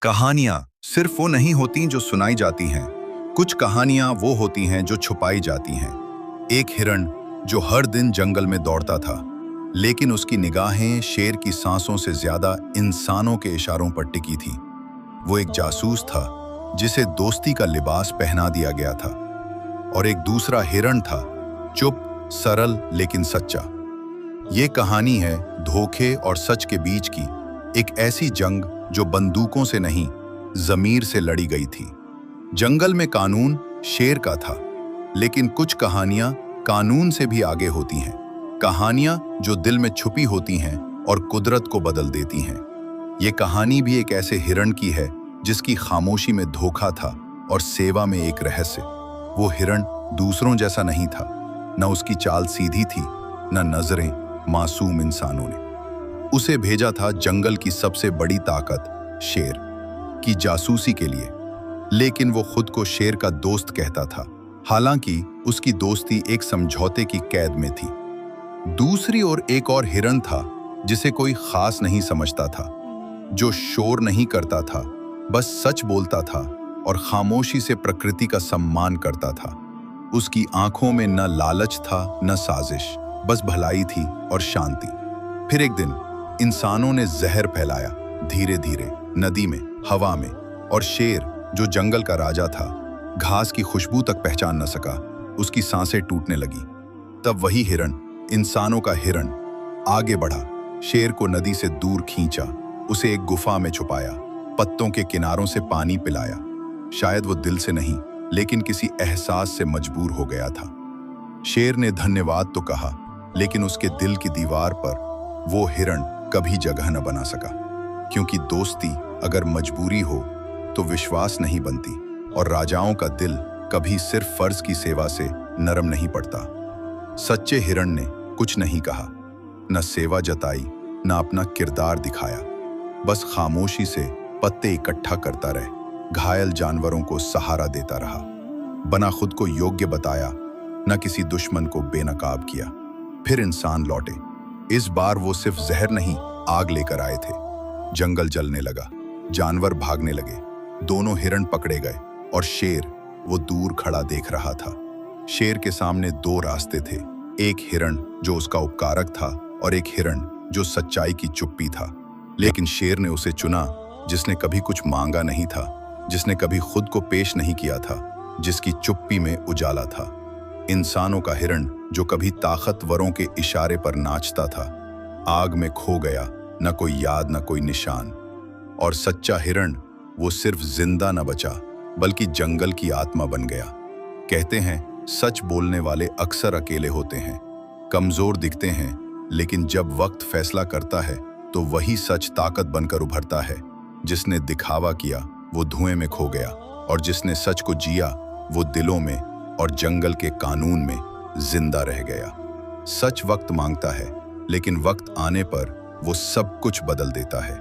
कहानियां सिर्फ वो नहीं होती जो सुनाई जाती हैं। कुछ कहानियां वो होती हैं जो छुपाई जाती हैं। एक हिरण जो हर दिन जंगल में दौड़ता था, लेकिन उसकी निगाहें शेर की सांसों से ज्यादा इंसानों के इशारों पर टिकी थी। वो एक जासूस था जिसे दोस्ती का लिबास पहना दिया गया था। और एक दूसरा हिरण था, चुप, सरल लेकिन सच्चा। ये कहानी है धोखे और सच के बीच की एक ऐसी जंग जो बंदूकों से नहीं, जमीर से लड़ी गई थी। जंगल में कानून शेर का था, लेकिन कुछ कहानियां कानून से भी आगे होती हैं। कहानियां जो दिल में छुपी होती हैं और कुदरत को बदल देती हैं। ये कहानी भी एक ऐसे हिरण की है जिसकी खामोशी में धोखा था और सेवा में एक रहस्य। वो हिरण दूसरों जैसा नहीं था, न उसकी चाल सीधी थी, न नजरें मासूम इंसानों ने। उसे भेजा था जंगल की सबसे बड़ी ताकत शेर की जासूसी के लिए, लेकिन वो खुद को शेर का दोस्त कहता था। हालांकि उसकी दोस्ती एक समझौते की कैद में थी। दूसरी ओर एक और हिरण था जिसे कोई खास नहीं समझता था, जो शोर नहीं करता था, बस सच बोलता था और खामोशी से प्रकृति का सम्मान करता था। उसकी आंखों में न लालच था न साजिश, बस भलाई थी और शांति। फिर एक दिन इंसानों ने जहर फैलाया, धीरे धीरे नदी में, हवा में, और शेर जो जंगल का राजा था, घास की खुशबू तक पहचान न सका। उसकी सांसें टूटने लगी। तब वही हिरण, इंसानों का हिरण, आगे बढ़ा, शेर को नदी से दूर खींचा, उसे एक गुफा में छुपाया, पत्तों के किनारों से पानी पिलाया। शायद वो दिल से नहीं, लेकिन किसी एहसास से मजबूर हो गया था। शेर ने धन्यवाद तो कहा, लेकिन उसके दिल की दीवार पर वो हिरण कभी जगह न बना सका। क्योंकि दोस्ती अगर मजबूरी हो तो विश्वास नहीं बनती, और राजाओं का दिल कभी सिर्फ फर्ज की सेवा से नरम नहीं पड़ता। सच्चे हिरण ने कुछ नहीं कहा, न सेवा जताई, न अपना किरदार दिखाया, बस खामोशी से पत्ते इकट्ठा करता रहे, घायल जानवरों को सहारा देता रहा, बना खुद को योग्य बताया, न किसी दुश्मन को बेनकाब किया। फिर इंसान लौटे। इस बार वो सिर्फ जहर नहीं, आग लेकर आए थे। जंगल जलने लगा, जानवर भागने लगे, दोनों हिरण पकड़े गए, और शेर वो दूर खड़ा देख रहा था। शेर के सामने दो रास्ते थे, एक हिरण जो उसका उपकारक था और एक हिरण जो सच्चाई की चुप्पी था। लेकिन शेर ने उसे चुना जिसने कभी कुछ मांगा नहीं था, जिसने कभी खुद को पेश नहीं किया था, जिसकी चुप्पी में उजाला था। इंसानों का हिरण जो कभी ताकतवरों के इशारे पर नाचता था, आग में खो गया, न कोई याद न कोई निशान। और सच्चा हिरण वो सिर्फ जिंदा न बचा, बल्कि जंगल की आत्मा बन गया। कहते हैं सच बोलने वाले अक्सर अकेले होते हैं, कमजोर दिखते हैं, लेकिन जब वक्त फैसला करता है तो वही सच ताकत बनकर उभरता है। जिसने दिखावा किया वो धुएं में खो गया, और जिसने सच को जिया वो दिलों में और जंगल के कानून में जिंदा रह गया। सच वक्त मांगता है, लेकिन वक्त आने पर वो सब कुछ बदल देता है।